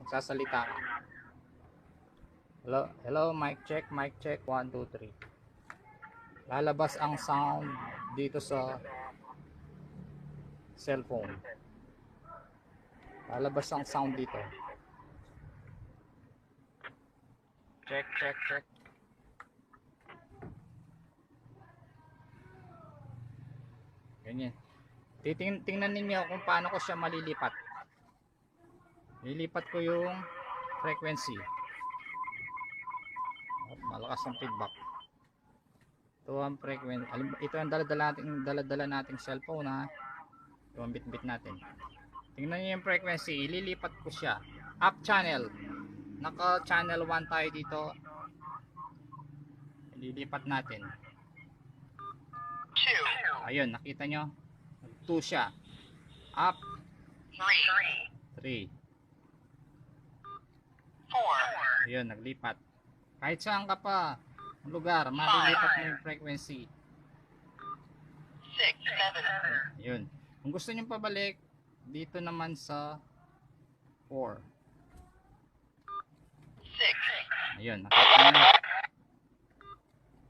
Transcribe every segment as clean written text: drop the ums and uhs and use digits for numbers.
Sasalita ka. Hello, hello, mic check, 1, 2, 3. Lalabas ang sound dito sa cellphone. Lalabas ang sound dito. Check, check, check. Ganyan. Tingnan ninyo kung paano ko siya malilipat. Lilipat ko yung frequency. Malakas ang feedback. Ito ang frequency. Ito ang dala-dala nating cellphone, ha. Ito ang bit-bit natin. Tingnan niyo yung frequency. Ililipat ko siya. Up channel. Naka channel 1 tayo dito. Ililipat natin. Ayun, nakita nyo? 2 siya. Up 3. 4. Ayun, naglipat. Kahit saan ka pa lugar, malilipat mo yung frequency. 6, 7. Ayun. Kung gusto nyo pabalik, dito naman sa 4. 6. Ayun, nakita nyo.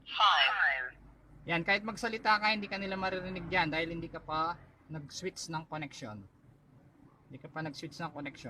5. Yan, kahit magsalita ka, hindi ka nila maririnig dyan dahil hindi ka pa nag-switch ng connection. Hindi ka pa nag-switch ng connection.